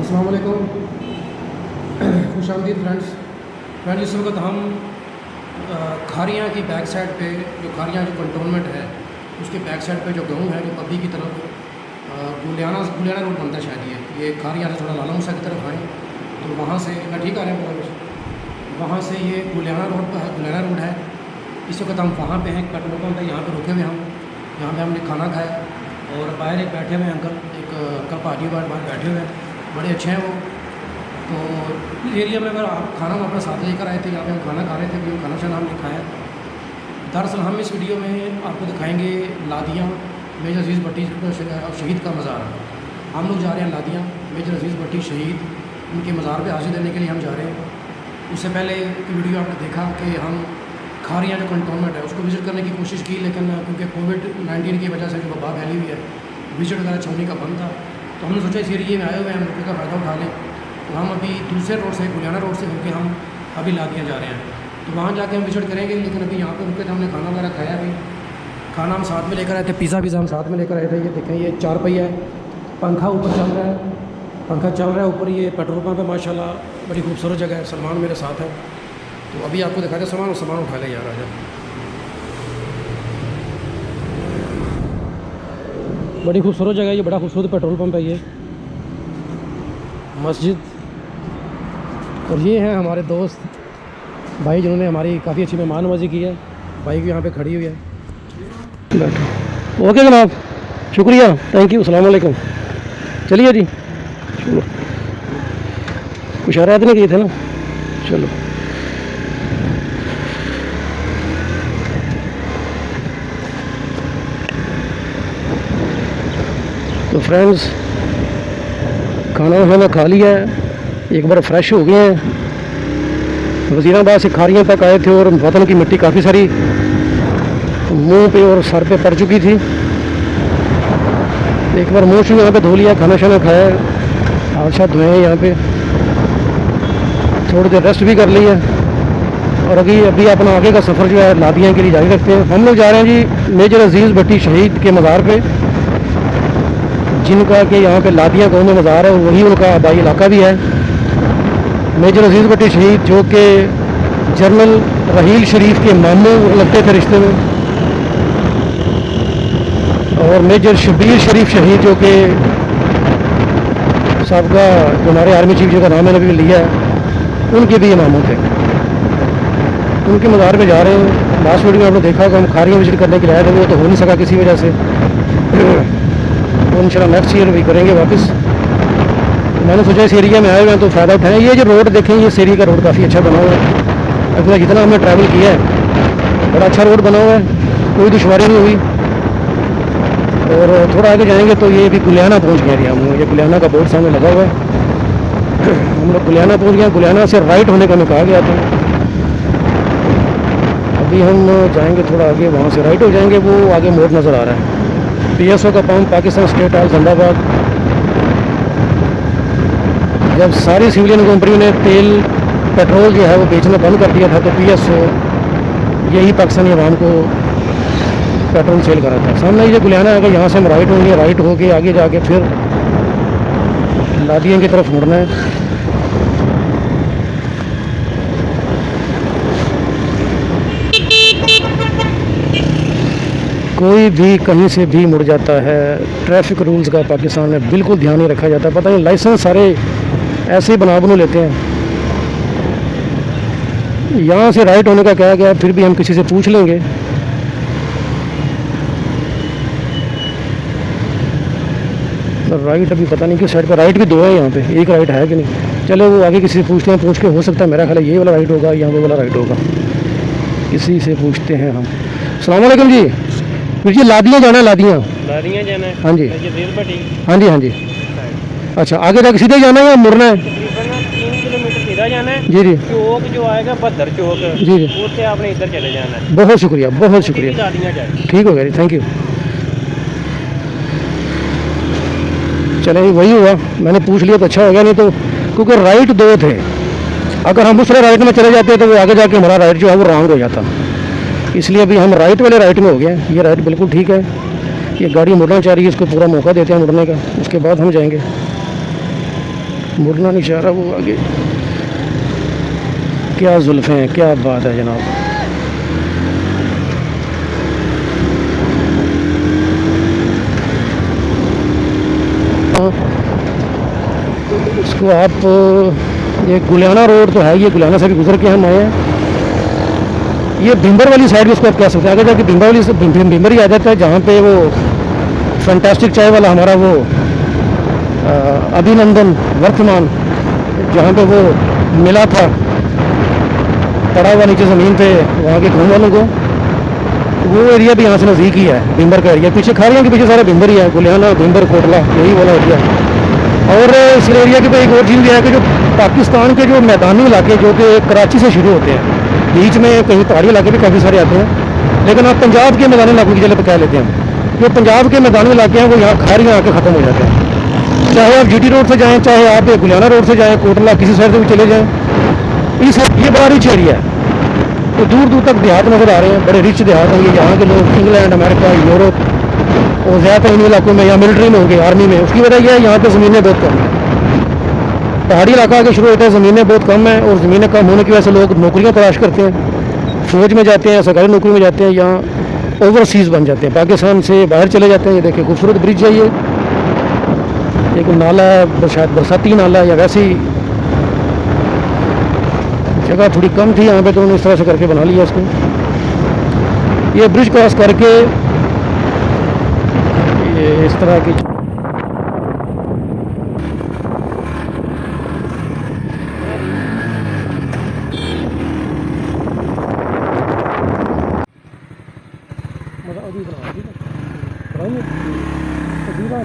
अस्सलाम वालेकुम, खुशामदीद फ्रेंड्स। इस वक्त हम खारियाँ की बैक साइड पे, जो खारियाँ जो कंटोनमेंट है उसके बैक साइड पे जो गाँव है, जो पब्बी की तरफ गुलियाना रोड बनता है शायद ये खारियाँ से थोड़ा लाला मूसा की तरफ आए तो वहाँ से मैं ठीक आ रहा हूँ कुछ वहाँ से ये गुलियाना रोड है। इस वक्त हम वहाँ पे हैं, एक पेट्रोल पंप है, यहाँ पे रुके हुए हम। यहाँ पे हमने खाना खाया और बाहर एक बैठे हुए अंकल, एक अंकल पाजी बाहर बैठे हुए हैं, बड़े अच्छे हैं वो। तो इस एरिया में अगर आप खाना हम अपने साथ लेकर आए थे, यहाँ पे हम खाना खा रहे थे, क्योंकि खाना शाना हमने खाया। दरअसल हम इस वीडियो में आपको दिखाएंगे लादियाँ मेजर अजीज़ भट्टी शहीद का मज़ार। हम लोग जा रहे हैं लादियाँ मेजर अजीज़ भट्टी शहीद, उनके मज़ार पे हाजिर देने के लिए हम जा रहे हैं। उससे पहले की वीडियो आपने देखा कि हम खारियाँ जो कंटोनमेंट है उसको विज़िट करने की कोशिश की, लेकिन क्योंकि कोविड-19 की वजह से जो वबा फैली हुई है, विज़िट वगैरह छोड़ने का बंद था, तो हमने सोचा इस एरिए में आए हुए हैं, हम मौके का फ़ायदा उठा लें। तो हम अभी दूसरे रोड से, गुलियाना रोड से होकर हम अभी लादियाँ जा रहे हैं। तो वहाँ जाके हम विज़िट करेंगे, लेकिन अभी यहाँ पर रुके थे, हमने खाना वगैरह खाया। अभी खाना हम साथ में लेकर आए थे, पिज़्ज़ा हम साथ में लेकर आए थे। ये देखें, ये 4 पहिया है, पंखा ऊपर चल रहा है, पंखा चल रहा है ऊपर। ये पेट्रोल पंप है, माशाल्लाह बड़ी खूबसूरत जगह है। सलमान मेरे साथ है, तो अभी आपको दिखाते हैं सामान उठा ले जा रहा है। बड़ी खूबसूरत जगह है ये, बड़ा खूबसूरत पेट्रोल पंप है ये, मस्जिद। और ये हैं हमारे दोस्त भाई जिन्होंने हमारी काफ़ी अच्छी मेहमान नवाजी की है। बाइक भी यहाँ पे खड़ी हुई है। बैठो। ओके जनाब, शुक्रिया, थैंक यू, अस्सलाम वालेकुम। चलिए जी, चलो, कुछ शरारत नहीं किए थे ना, चलो। तो फ्रेंड्स, खाना वाना खा लिया है, एक बार फ्रेश हो गए हैं। वज़ीराबाद से खारियाँ तक आए थे और वतन की मिट्टी काफ़ी सारी मुंह पे और सर पे पड़ चुकी थी। एक बार मुँह यहाँ पे धो लिया, खाना शाना खाया, हाथ शाथ धोए हैं यहाँ पे, थोड़ी देर रेस्ट भी कर लिया। और अभी अपना आगे का सफ़र जो है लादियाँ के लिए जारी रखते हैं। हम लोग जा रहे हैं जी मेजर अजीज़ भट्टी शहीद के मज़ार पे, जिनका कि यहाँ पे लादियाँ गाँव में मज़ार है, वही उनका आबाई इलाका भी है। मेजर अजीज़ भट्टी शहीद जो कि जनरल रहील शरीफ के मामू लगते थे रिश्ते में, और मेजर शबीर शरीफ शहीद जो कि सबका जो हमारे आर्मी चीफ जो का नाम मैंने भी लिया है, उनके भी मामू थे। उनके मज़ार पे जा रहे हैं। लास्ट वीडियो में आपने देखा कि हम खारियाँ विजिट करने के लिए आए थे, वो तो हो नहीं सका किसी वजह से, तो इंशाल्लाह नेक्स्ट ईयर भी करेंगे वापस। मैंने सोचा इस एरिया में आए हुए हैं तो फ़ायदा उठाएं। ये जो रोड देखें, ये इस एरिया का रोड काफ़ी अच्छा बना हुआ है। अगर जितना हमने ट्रैवल किया है, बड़ा अच्छा रोड बना हुआ है, कोई दुश्वारी नहीं हुई। और थोड़ा आगे जाएंगे तो ये भी गुलियाना पहुंच गए हम लोग। ये गुलियाना का बोर्ड सामने लगा हुआ है, हम लोग गुलियाना पहुंच गए। गुलियाना से राइट होने का हमें कहा गया था। अभी हम जाएंगे थोड़ा आगे, वहाँ से राइट हो जाएंगे, वो आगे मोड़ नज़र आ रहा है, PSO का पंप, पाकिस्तान स्टेट ऑयल जिंदाबाद। जब सारी सिविलियन कंपनी ने तेल पेट्रोल जो है वो बेचना बंद कर दिया था, तो PSO यही पाकिस्तानी अवाम को पेट्रोल सेल करा था। सामने ये गुलियाना है, यहाँ से हम राइट होंगे, राइट होके आगे जाके फिर लादियाँ की तरफ मुड़ना है। कोई भी कहीं से भी मुड़ जाता है, ट्रैफिक रूल्स का पाकिस्तान में बिल्कुल ध्यान नहीं रखा जाता। पता नहीं लाइसेंस सारे ऐसे ही बना लेते हैं। यहाँ से राइट होने का कहा गया, फिर भी हम किसी से पूछ लेंगे। राइट अभी पता नहीं किस साइड पर, राइट भी दो है यहाँ पे, एक राइट है कि नहीं। चलो वो आगे किसी से पूछते हैं, पूछ के हो सकता है, मेरा ख्याल है ये वाला राइट होगा या वो वाला राइट होगा, किसी से पूछते हैं हम। अस्सलाम वालेकुम जी, फिर जी लादियाँ जाना है, लादियाँ जाना है। हाँ जी, हाँ जी, हाँ जी। अच्छा, आगे जाके सीधे जाना है या मुड़ना है? 3 किलोमीटर सीधा जाना है जी जी। चौक जो आएगा भद्र चौक, जी जी, उससे आपने इधर चले जाना है। बहुत शुक्रिया, बहुत शुक्रिया, लादियाँ जाए। ठीक हो गया जी, थैंक यू। चले वही हुआ, मैंने पूछ लिया तो अच्छा हो गया, नहीं तो क्योंकि राइट दो थे, अगर हम दूसरे राइट में चले जाते तो वो आगे जाके हमारा राइट जो है वो रॉन्ग हो जाता। इसलिए अभी हम राइट वाले राइट में हो गए। ये राइट बिल्कुल ठीक है, ये गाड़ी मुड़ना चाह रही है, इसको पूरा मौका देते हैं मुड़ने का, उसके बाद हम जाएंगे। मुड़ना नहीं चाह रहा वो आगे। क्या जुल्फ़े हैं, क्या बात है जनाब। इसको आप ये गुलियाना रोड तो है, ये गुलियाना से भी गुजर के हम आए हैं। ये भीमबर वाली साइड इसको आप कह सकते हैं। आगे जाके भीमबर वाली से भीमबर ही आ जाता है, जहाँ पे वो फैंटास्टिक चाय वाला हमारा वो अभिनंदन वर्तमान, जहाँ पे वो मिला था पड़ा हुआ नीचे ज़मीन पे वहाँ के घूम वालों को, वो एरिया भी यहाँ से नज़दीक ही है। भीमबर का एरिया पीछे खारियाँ के पीछे सारा भीमबर ही है, गुलियाना भीमबर कोटला यही वाला एरिया है। और इस एरिया के पे एक और चीज़ भी है कि जो पाकिस्तान के जो मैदानी इलाके जो कि कराची से शुरू होते हैं, बीच में कहीं पहाड़ी इलाके भी काफ़ी सारे आते हैं, लेकिन आप पंजाब के मैदानी इलाकों की जगह पर कह लेते हैं। जो पंजाब के मैदानी इलाके हैं वो यहाँ खारियाँ आके ख़त्म हो जाते हैं। चाहे आप जीटी रोड से जाएँ, चाहे आप गुलियाना रोड से जाएँ, कोटला किसी साइड से भी चले जाएँ, ये बड़ा रिच एरिया है। तो दूर दूर तक देहात नज़र आ रहे हैं, बड़े रिच देहात होंगे। यहाँ के लोग इंग्लैंड, अमेरिका, यूरोप और ज़्यादातर इन इलाकों में या मिलिट्री में होंगे, आर्मी में। उसकी वजह यह है यहाँ पे ज़मीनें बहुत कम हैं। पहाड़ी इलाका आगे शुरू होता है, ज़मीनें बहुत कम हैं, और ज़मीनें कम होने की वजह से लोग नौकरियाँ तलाश करते हैं, फौज में जाते हैं, सरकारी नौकरी में जाते हैं, यहाँ ओवरसीज़ बन जाते हैं, पाकिस्तान से बाहर चले जाते हैं। ये देखिए खूबसूरत ब्रिज है, ये एक नाला है, शायद बरसाती नाला या वैसे ही जगह थोड़ी कम थी यहाँ पे, तो उन्होंने इस तरह से करके बना लिया इसको। ये ब्रिज क्रॉस करके ये इस तरह की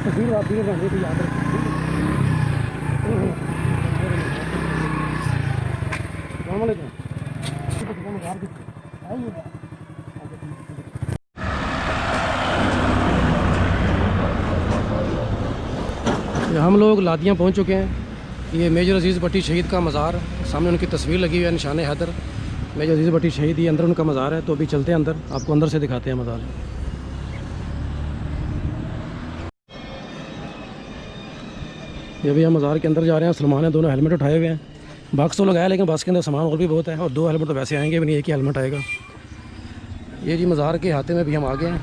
तस्वीर आप रहने की याद हम लोग लादियाँ पहुँच चुके हैं। ये मेजर अजीज़ भट्टी शहीद का मज़ार, सामने उनकी तस्वीर लगी हुई है, निशान हैदर मेजर अजीज़ भट्टी शहीद, ये अंदर उनका मज़ार है। तो अभी चलते हैं अंदर, आपको अंदर से दिखाते हैं मज़ार। ये भी हम मज़ार के अंदर जा रहे हैं। सलमान है, दोनों हेलमेट उठाए हुए हैं। बॉक्स तो लगाया, लेकिन बॉक्स के अंदर सामान और भी बहुत है, और 2 हेलमेट तो वैसे आएंगे भी नहीं, एक ही हेलमेट आएगा। ये जी मज़ार के हाथे में भी हम आ गए हैं।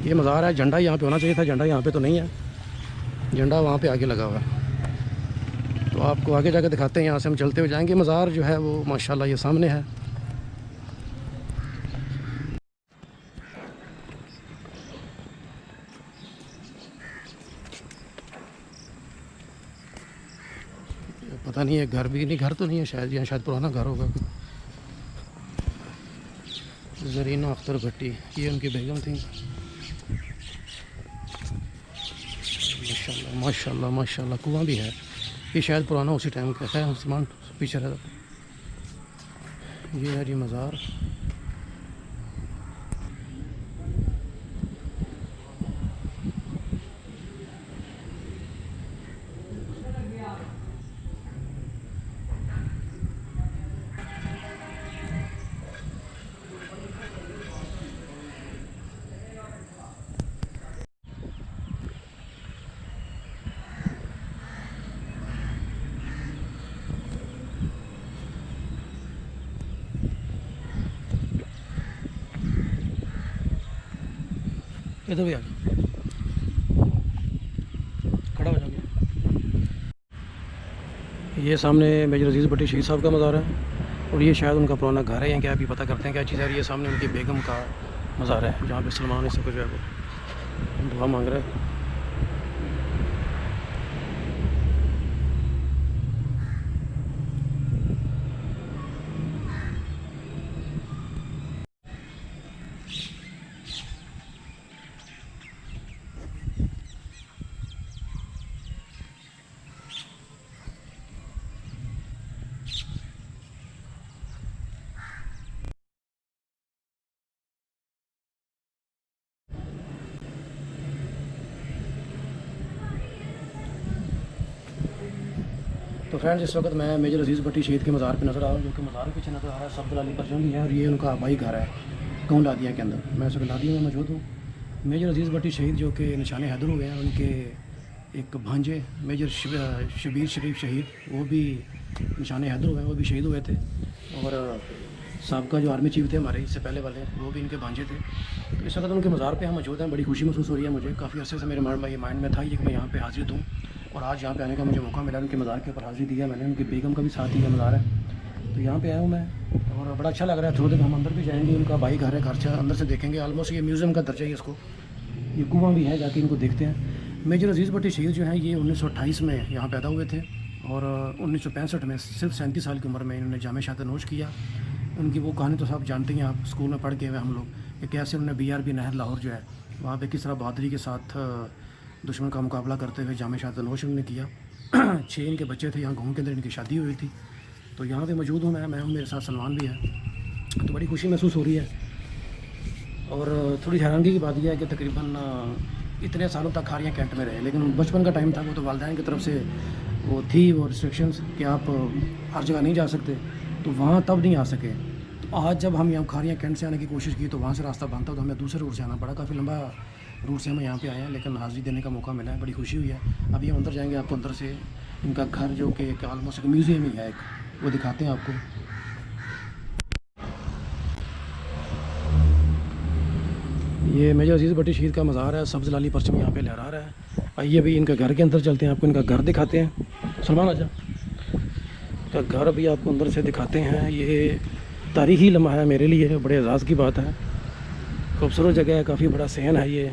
ये मज़ार है, झंडा यहाँ पे होना चाहिए था, झंडा यहाँ पे तो नहीं है, झंडा वहाँ पे आगे लगा हुआ है। तो आपको आगे जाकर दिखाते हैं, यहाँ से हम चलते हुए जाएंगे। मज़ार जो है वो माशाल्लाह ये सामने है। पता नहीं है घर भी नहीं, घर तो नहीं है शायद, यहाँ शायद पुराना घर होगा। ज़रीना अख्तर भट्टी, ये उनकी बेगम थी। माशाल्लाह माशाल्लाह माशाल्लाह, कुआं भी है। ये शायद पुराना उसी टाइम का है। सामान पीछे रहता। ये है जी मज़ार। इधर भी आ जाओ, खड़ा हो जाओगे। ये सामने मेजर अजीज़ भट्टी शहीद साहब का मज़ार है, और ये शायद उनका पुराना घर है या क्या, अभी पता करते हैं क्या चीज़ है। ये सामने उनकी बेगम का मज़ार है, जहाँ पे सलमान इस वक्त जो है वो दुआ मांग रहा है। तो फ्रेंड्स, इस वक्त मैं मेजर अजीज़ भट्टी शहीद के मज़ार पे नज़र आ रहा हूँ, जो कि मज़ार के पीछे नज़र आ रहा है सब्ज़ अली परजन भी है, और ये उनका आबाई घर है गाँव लादिया के अंदर। मैं इस वक्त लादिया में मौजूद हूँ। मेजर अजीज़ भट्टी शहीद जो कि निशान हैदर हुए हैं, उनके एक भांजे मेजर शबीर शरीफ शहीद, वो भी निशान हैदर हुए हैं, वो भी शहीद हुए थे। और साबका जो आर्मी चीफ थे हमारे इससे पहले वाले, वो भी इनके भांजे थे। तो इस वक्त उनके मज़ार पे हम मौजूद हैं। बड़ी खुशी महसूस हो रही है मुझे। काफ़ी अर्से से मेरे माइंड में था ये कि मैं यहाँ पे हाज़िर दूँ, और आज यहाँ पे आने का मुझे मौका मिला। उनके मज़ार के ऊपर हाज़िरी दिया मैंने। उनकी बेगम का भी साथ ही मज़ार है, तो यहाँ पे आया हूँ मैं, और बड़ा अच्छा लग रहा है। थोड़ी देर हम अंदर भी जाएंगे। उनका भाई घर है, घर से अंदर से देखेंगे। ऑलमोस्ट ये म्यूज़ियम का दर्जा ही इसको, ये कुआं भी है, जाके इनको देखते हैं। मेजर अजीज़ भट्टी शहीद जो हैं ये 1928 में यहाँ पैदा हुए थे, और 1965 में सिर्फ 37 साल की उम्र में इन्होंने जामे शहादत नोश किया। उनकी वो कहानी तो सब जानते हैं आप, स्कूल में पढ़ के हुए हम लोग, कि कैसे उन्होंने BRB नहर लाहौर जो है वहाँ पे किस तरह बहादुरी के साथ दुश्मन का मुकाबला करते हुए जामे शहादत नोश उन्होंने किया। 6 इनके बच्चे थे। यहाँ गाँव के अंदर इनकी शादी हुई थी। तो यहाँ पे मौजूद हूँ मैं हूँ, मेरे साथ सलमान भी है। तो बड़ी खुशी महसूस हो रही है। और थोड़ी हैरानगी की बात यह है कि तकरीबन इतने सालों तक खारियाँ कैंट में रहे, लेकिन बचपन का टाइम था, वो तो वालिदैन की तरफ से वो थी वो रिस्ट्रिक्शंस कि आप हर जगह नहीं जा सकते, तो वहाँ तब नहीं आ सके। तो आज जब हम यहाँ खारियाँ कैंट से आने की कोशिश की तो वहाँ से रास्ता बंद था, तो हमें दूसरे रूट से आना पड़ा। काफ़ी लंबा रूट से हम यहाँ पे आए हैं, लेकिन हाज़िरी देने का मौका मिला है। बड़ी खुशी हुई है। अभी हम अंदर जाएंगे, आपको अंदर से इनका घर जो कि ऑलमोस्ट एक म्यूज़ियम ही है, एक वो दिखाते हैं आपको। ये मेजर अजीज़ भट्टी शहीद का मज़ार है। सब्ज़ लाली परचम यहाँ पे लहरा रहा है। आइए अभी इनका घर के अंदर चलते हैं, आपको इनका घर दिखाते हैं। सलमान आजा, इनका घर अभी आपको अंदर से दिखाते हैं। ये तारीख़ी लम्हा है मेरे लिए, बड़े एजाज़ की बात है। खूबसूरत जगह है, काफ़ी बड़ा सहन है ये,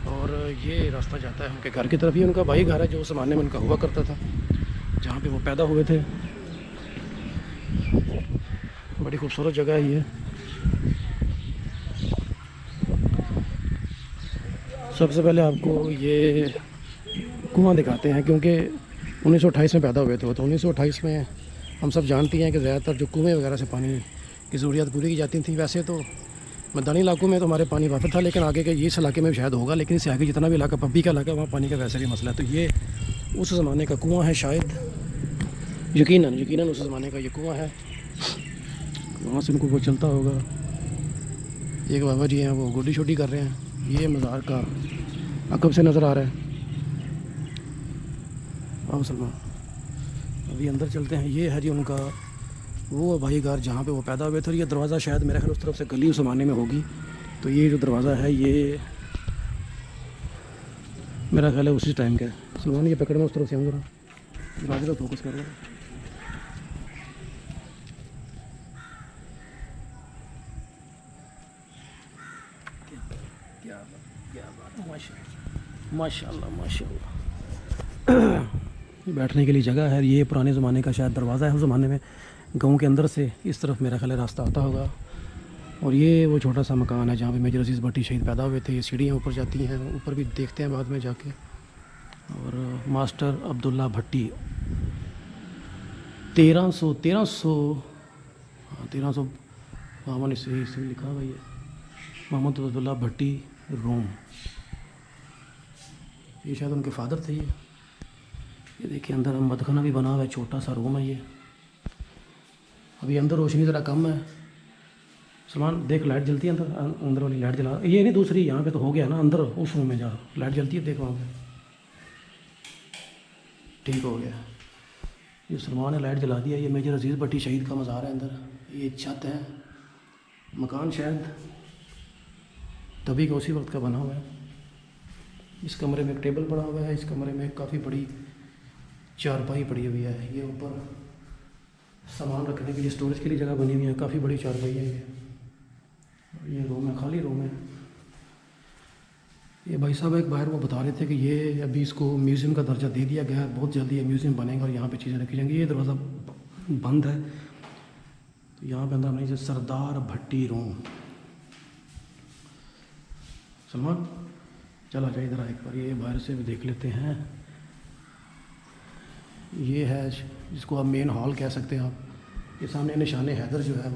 और ये रास्ता जाता है उनके घर की तरफ। ही उनका भाई घर है जो उस ज़माने में उनका हुआ करता था, जहाँ पे वो पैदा हुए थे। बड़ी खूबसूरत जगह है ये। सबसे पहले आपको ये कुआं दिखाते हैं, क्योंकि 1928 में पैदा हुए थे। तो 1928 में हम सब जानते हैं कि ज़्यादातर जो कुएँ वगैरह से पानी की ज़रूरियात पूरी की जाती थी। वैसे तो मैदानी इलाकों में तो हमारे पानी वाफिर था, लेकिन आगे के इस इलाके में शायद होगा, लेकिन इससे आगे जितना भी इलाका पब्बी का इलाका है वहाँ पानी का वैसे भी मसला है। तो ये उस ज़माने का कुआं है शायद, यकीनन उस ज़माने का ये कुआं है। वहाँ से उनको वो चलता होगा। एक बाबा जी हैं, वो गोडी छोटी कर रहे हैं। ये मज़ार का अकब से नज़र आ रहा है। आओ सलमान, अभी अंदर चलते हैं। ये है जी उनका वो भाई घर जहाँ पे वो पैदा हुए थे। और ये दरवाज़ा शायद मेरे ख्याल उस तरफ से गली उस ज़माने में होगी। तो ये जो दरवाज़ा है ये मेरा ख्याल है उसी टाइम का है। सलमान ये पकड़ में उस तरफ से आऊँगा, दरवाजे पर फोकस कर रहा है। माशाल्लाह माशाल्लाह। बैठने के लिए जगह है। ये पुराने ज़माने का शायद दरवाज़ा है। उस ज़माने में गांव के अंदर से इस तरफ मेरा ख्याल रास्ता आता होगा। और ये वो छोटा सा मकान है जहाँ पे मेजर अजीज़ भट्टी शहीद पैदा हुए थे। ये सीढ़ियाँ ऊपर जाती हैं, ऊपर भी देखते हैं बाद में जाके। और मास्टर अब्दुल्ला भट्टी 1352 इससे लिखा हुआ है। मोहम्मद अब्दुल्ला भट्टी रोम, ये शायद उनके फादर थे। ये देखिए अंदर मदखाना भी बना हुआ है, छोटा सा रूम है ये। अभी अंदर रोशनी ज़रा कम है। सलमान देख, लाइट जलती है अंदर, अंदर वाली लाइट जला। ये नहीं दूसरी, यहाँ पे तो हो गया ना, अंदर उस रूम में जा लाइट जलती है, देख वहाँ पे ठीक हो गया। ये सलमान ने लाइट जला दिया। ये मेजर अजीज़ भट्टी शहीद का मज़ार है अंदर। ये छत है, मकान शायद तभी का उसी वक्त का बना हुआ है। इस कमरे में एक टेबल पड़ा हुआ है। इस कमरे में काफ़ी बड़ी चारपाई पड़ी हुई है। ये ऊपर सामान रखने के लिए, स्टोरेज के लिए जगह बनी हुई है। काफ़ी बड़ी चारपाई है ये रूम है, खाली रूम है। ये भाई साहब एक बाहर वो बता रहे थे कि ये अभी इसको म्यूज़ियम का दर्जा दे दिया गया है, बहुत जल्दी ये म्यूज़ियम बनेगा और यहाँ पे चीज़ें रखी जाएंगी। ये दरवाज़ा बंद है, तो यहाँ पे अंदर हमने सरदार भट्टी रूम। सलमान चला जाए इधर एक बार, ये बाहर से भी देख लेते हैं। ये है जिसको आप मेन हॉल कह सकते हैं आप। ये सामने निशान हैदर जो है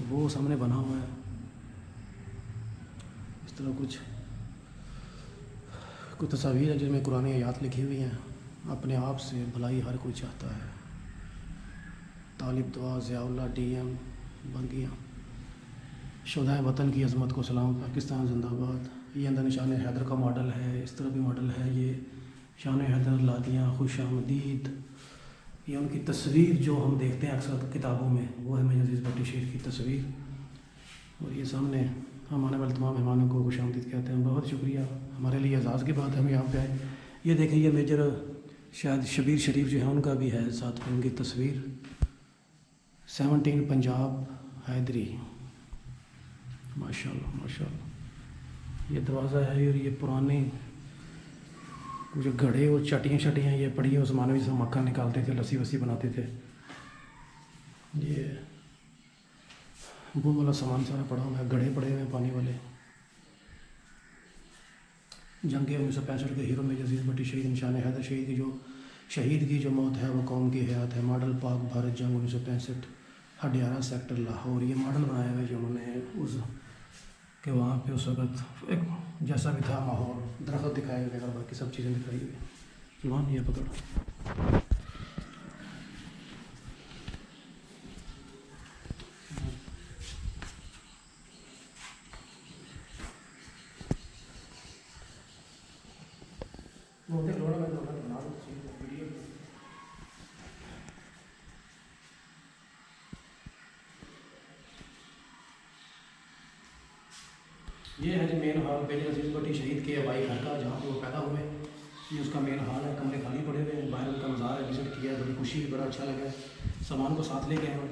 वो सामने बना हुआ है। इस तरह कुछ तस्वीर है जिसमें कुरानी आयत लिखी हुई हैं। अपने आप से भलाई हर कोई चाहता है। तालिब दुआ ज़ियाउल्लाह DM बंगियाँ। शुहदाए वतन की अज़मत को सलाम, पाकिस्तान जिंदाबाद। ये अंदर निशान हैदर का मॉडल है, इस तरह भी मॉडल है। ये शान हैदर, लादियाँ, खुश आमदीद, ये उनकी तस्वीर जो हम देखते हैं अक्सर किताबों में, वो है मेजर अजीज़ भट्टी शेख की तस्वीर। और ये सामने हम आने वाले तमाम मेहमानों को खुश आमदीद कहते हैं। बहुत शुक्रिया, हमारे लिए एजाज़ की बात है हम यहाँ पे आए। ये देखें, ये मेजर शायद शबीर शरीफ जो है उनका भी है साथ में उनकी तस्वीर। 17 पंजाब हैदरी, माशाल्लाह माशाल्लाह। ये दरवाज़ा है और ये पुराने जो घड़े और चटियाँ ये पड़ी हैं उस ज़माने में, जिसमें मक्खन निकालते थे, लस्सी वस्सी बनाते थे। ये वो वाला सामान सारा पड़ा हुआ है, घड़े पड़े हुए हैं पानी वाले। जंग 1965 के हीरो मेजर अजीज़ भट्टी शहीद निशान हैदर शहीद की जो मौत है वो कौम की हयात है। मॉडल पाक भारत जंग 1965, हडियारा सेक्टर लाहौर। ये मॉडल बनाया हुआ है जो उन्होंने उस कि वहाँ पे उस वक्त एक जैसा भी था माहौल, दरख्त दिखाए हुए और बाकी सब चीज़ें दिखाई हुई। सलमान ये पकड़ो। ये है जी मेन हॉल मेजर अजीज़ भट्टी शहीद के आबाई घर का, जहाँ पे वो पैदा हुए। ये उसका मेन हॉल है, कमरे खाली पड़े हुए हैं। बाहर उनका मज़ार है, विजिट किया है, बड़ी खुशी, बड़ा अच्छा लगा। सामान को साथ ले गए हम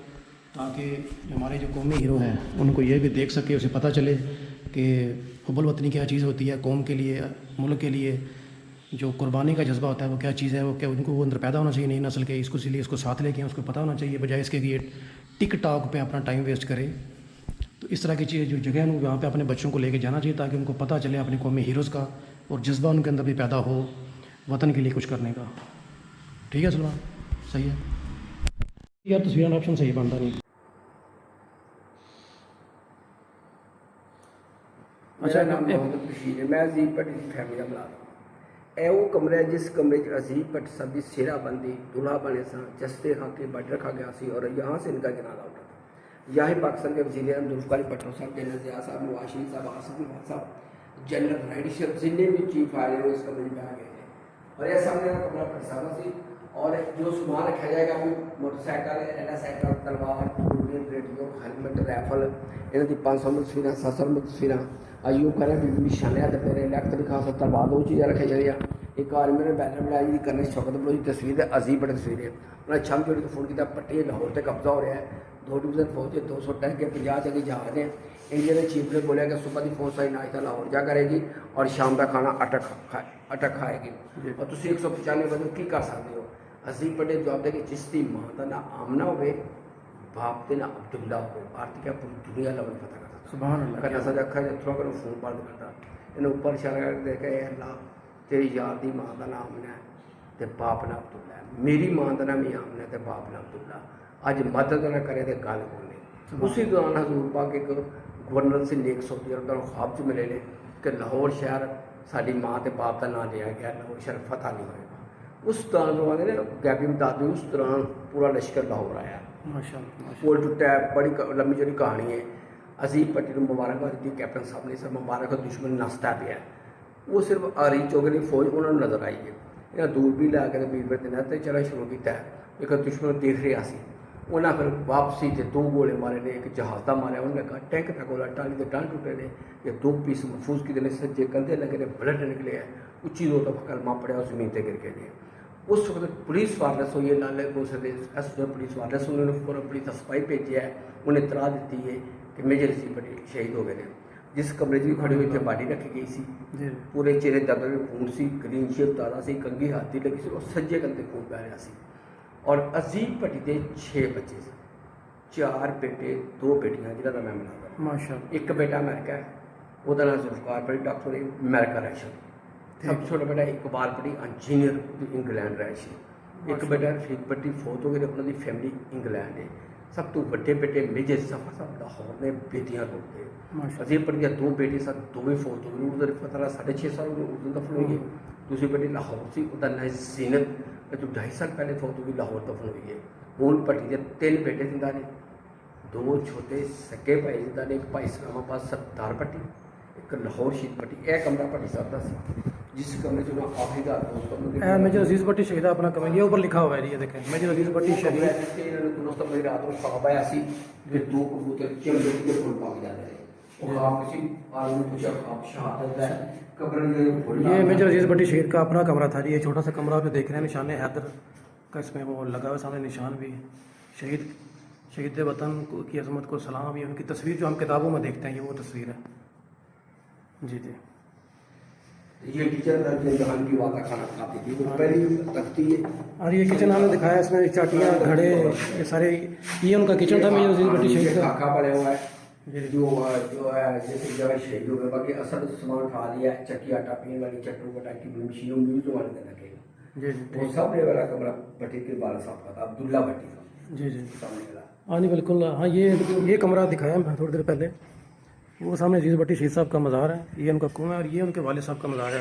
ताकि हमारे जो कौमी हीरो हैं उनको ये भी देख सके, उसे पता चले कि हुब्बुल वतनी क्या चीज़ होती है। कौम के लिए, मुल्क के लिए जो कुर्बानी का जज्बा होता है वो क्या चीज़ है, वो क्या उनको वो अंदर पैदा होना चाहिए नई नस्ल के। इसको इसलिए इसको साथ लेके उसको पता होना चाहिए, बजाय इसके कि ये टिक टॉक पे अपना टाइम वेस्ट करे। तो इस तरह की चीज़ जो जगह है वहाँ पे अपने बच्चों को लेके जाना चाहिए ताकि उनको पता चले अपने कौमी हीरोज़ का, और जज्बा उनके अंदर भी पैदा हो वतन के लिए कुछ करने का। ठीक है सलमान, सही है यार, तस्वीर ऑप्शन सही बनता नहीं। मेरा नाम मोहम्मद बशीर है, मैं अजीब भट्ट की फैमिली का बुला रहा हूँ। वो कमरा है जिस कमरे अजीब भट्ट साहब की सेरा बंदी दूल्हा बने सन, जस्ते खा के बट रखा गया सी और यहाँ से इनका जनाजा उठा था। यहाँ ही पाकिस्तान के वज़ीर आज़म जुल्फ़िकार भुट्टो साहब, जनरल ज़िया साहब, नवाज शरीफ साहब, आसिफ नवाज साहब, जनरल राइडी साहब, जितने भी चीफ आए हैं इस कमरे में आ गए थे। और यह सामने का कमरा पड़सावा सी, और जो सामान रखा जाएगा अभी मोटरसाइकिल, एनासाइकिल, तलवार, रेडियो, हेलमेट, राइफल, इन्हों की 500 तस्वीर, 700 तस्वीर, अयूब करें बीबी निशाने हथ मेरे लैक दिखा सकता, बाद दो चीज़ें रखी जाए। एक आर्मी ने बैनर बनाया जी करने शौकत बलोच की तस्वीर है, अजीब बड़ी तस्वीर है। उन्हें छम जोड़ी को फोन किया, पट्टी लाहौर से कब्जा हो रहा है, 2 डिवीजन फौज है, 200 टैंक के 50 जगह जहाज हैं। इंडिया के चीफ ने बोला कि सुबह की फौज सारी नाश्ता लाहौर जा करेगी और शाम का खाना अटक खाएगी, और तुम 195 बजे की कर सकते हो। अजीब बड़े जवाब दे कि जिसकी माँ का ना आमना हो, बाप के ना अब्दुल्ला हो, भारतीय क्या पूरी दुनिया लेवल पता करता। सुभान अल्लाह। करना सा रखा है, थोड़ा कर फोन बंद करता, इन्हें ऊपर इशारा कर देखे, अल्लाह तेरी यार की माँ का नाम आमना है तो बाप ना अब्दुल्ला है, मेरी माँ का नाम ही आमना है तो बाप ना अब्दुल्ला। अज मदद ना करे तो गल को। उसी दौरान हजूर पाक एक गवर्नर से नेक सऊदी अरब का ख्वाब च मिले ने कि लाहौर शहर साड़ी माँ के बाप का नाम लिया गया, लाहौर शहर फतह नहीं होएगा। उस दौरान जो आते ने गैबी दादी, उस दौरान पूरा लश्कर लाहौर आया, माशाल्लाह। पुल टुटा, बड़ी लंबी चौड़ी कहानी है। अजीब भट्टी को मुबारकबाद दी कैप्टन साहब ने, सर मुबारक दुश्मन नसता पिया। वो सिर्फ आरी चौगनी फौज उन्होंने नजर आई है, इन्हें दूर भी ला के बीर दिन तो चला शुरू किया। एक दुश्मन देख रहा सी, उन्हें फिर वापसी से 2 गोले मारे ने, एक जहाज का मारे, उन्हें कहा टैंक का गोला, टाली के टन टुटे ने, ये 2 पीस महफूज किए, सज्जे कंधे लगे ने, ब्लड निकले है, उच्ची 2 दफा कलमा पड़िया, जमीन पर गिर के गए। उस वक्त पुलिस वायरस हुई है, नाले दूसरे एस पुलिस वायरस, उन्होंने पूरा पुलिस सफाई भेजी है, उन्हें इतला दी है कि मेजर अजीब भट्टी शहीद हो गए हैं। जिस कमरे की खड़ी हुई थे बाडी रखी गई सी, पूरे चेहरे दर्द में खून सी, ग्रीन शेप ताज़ा सी, कंघी हाथी लगी सी और सज्जे कंधे खून पै रहा सी। और अजीब भट्टी के 6 बच्चे सन, 4 बेटे 2 बेटियां, जिन्हों का मैं मिला माशाल्लाह। एक बेटा अमेरिका है, वह नाम जुल्फ़िकार भट्टी, डॉक्टर अमेरिका रैश। सब छोटा बेटा इकबाल भट्टी इंजीनियर इंग्लैंड रैश। एक बेटा रफीक भट्टी फौत हो गए, उन्होंने फैमिली इंग्लैंड है। सब तो बड़े बेटे मेजर सफर साहब लाहौर ने बेटियां रोकते। अजीब भट्टी 2 बेटे सन, 2 फौत हो गए, उधर फतह 6.5 साल उर्दू दफन हुई है। दूसरी बेटी लाहौर से, उसका नाम जीनत, जो 2.5 साल पहले फौत हुई, लाहौर दफन हुई है। मूल भट्टी के 3 बेटे जिंदा ने, 2 छोटे सके भाई जिंदा ने, एक भाई इस्लामाबाद सरदार भट्टी, ਇੱਕ ਲਾਹੌਰ ਸ਼ਹੀਦ ਪੱਟੀ ਇਹ ਕਮਰਾ ਭੱਟੀ ਸਾਹਿਬ ਦਾ ਸੀ जिस कमरे में आखिरी रात को उस कमरे है मेजर अजीज़ भट्टी शहीद अपना कमरा, ये ऊपर लिखा हुआ है, ये देखें मेजर अजीज़ भट्टी शहीद। दोस्तों मेरी रात में ख्वाब आया सी फिर दो कबूतर चमड़े के फूल पाक जा रहे हैं और आप किसी आदमी पूछा आप शहादत है कब्र में ये मेजर अजीज़ भट्टी शहीद का अपना कमरा था जी। ये छोटा सा कमरा आप देख रहे हैं, निशान हैदर का इसमें वो लगा हुआ, सामने निशान भी शहीद शहीद वतन की अजमत को सलाम। ये उनकी तस्वीर जो हम किताबों में देखते हैं, ये वो तस्वीर है जी जी। ये किचन जहाँ की वादा खाना खाती थी वो पहली तख्ती है और ये किचन हमने दिखाया, इसमें चाटियाँ घड़े ये सारे, ये उनका किचन था मेजर अजीज़ भट्टी शहीद का। खाका बने हुआ है जो है जैसे जगह शहीद हो गए बाकी असल सामान उठा लिया है, चक्की आटा पीने वाली चट्टू बटा की मशीनों में भी जमाने देना चाहिए जी वो सब ये वाला कमरा भट्टी के बाल साहब का था, अब्दुल्ला भट्टी का जी जी। सामने वाला। हाँ जी बिल्कुल। हाँ ये कमरा दिखाया मैं थोड़ी देर पहले, वो सामने अजीज़ भट्टी शहीद साहब का मज़ार है, ये उनका कुआं है और ये उनके वालिद साहब का मज़ार है,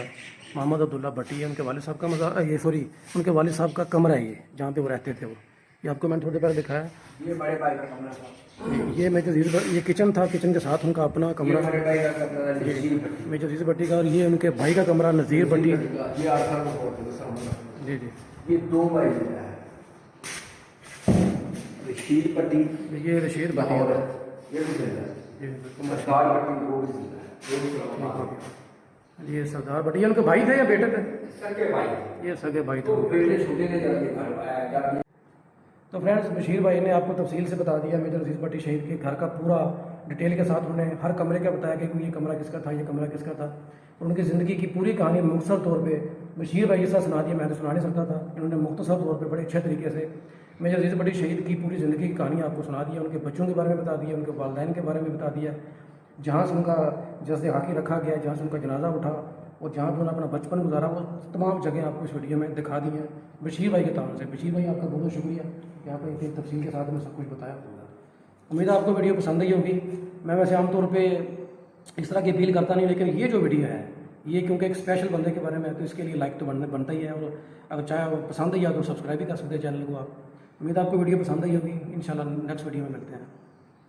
मोहम्मद अब्दुल्ला भट्टी है उनके वालिद साहब का मज़ार, ये सॉरी उनके वालिद साहब का कमरा है ये, जहाँ पे वो रहते थे। वो ये आपको मैंने थोड़ी देर पहले दिखाया। ये बड़े भाई का कमरा था, ये मेजर अजीज़ ये किचन था, किचन के साथ उनका अपना कमरा बड़े भाई का कमरा था नज़ीर भट्टी। मेजर अजीज़ भट्टी का, और ये उनके भाई का कमरा नज़ीर भट्टी। ये आखिर में पहुंचे तो सामने जी जी। ये दो भाई है रशीद भट्टी ये रशीद भट्टी और है ये भी है जी बिल्कुल। सरदार भट्टी वो भी है ये भी चलो ये सरदार भट्टी, ये उनके भाई थे या बेटे थे? सके भाई ये सगे भाई तो थे। बेटे छोटे ने जाके घर आया जब तो फ्रेंड्स बशीर भाई ने आपको तफसील से बता दिया मेजर अजीज़ भट्टी शहीद के घर का पूरा डिटेल के साथ। उन्होंने हर कमरे का बताया कि ये कमरा किसका था, ये कमरा किसका था, और उनकी ज़िंदगी की पूरी कहानी मुख्तसर तौर पे बशीर भाई जैसा सुना दिया, मैं तो सुना नहीं सकता था। इन्होंने मुख्तसर तौर पे बड़े अच्छे तरीके से मेजर अजीज़ भट्टी शहीद की पूरी ज़िंदगी की कहानी आपको सुना दी है। उनके बच्चों के बारे में बता दिया, उनके वालिदैन के बारे में बता दिया, जहाँ से उनका जज्द हाकी रखा गया, जहाँ से उनका जनाजा उठा और जहाँ पर उन्होंने अपना बचपन गुजारा, वो तमाम जगह आपको इस वीडियो में दिखा दी हैं बशीर भाई के ताउन से। बशीर भाई आपका बहुत बहुत शुक्रिया कि आपने इतनी तफसील के साथ में सब कुछ बताया। उम्मीद है आपको वीडियो पसंद आई होगी। मैं वैसे आमतौर पे इस तरह की अपील करता नहीं, लेकिन ये जो वीडियो है ये क्योंकि एक स्पेशल बंदे के बारे में है, तो इसके लिए लाइक तो बनता ही है, और अगर चाहे वो पसंद आई तो सब्सक्राइब भी कर सकते हैं चैनल को आप। उम्मीद है आपको वीडियो पसंद आई होगी। इंशाल्लाह नेक्स्ट वीडियो में मिलते हैं।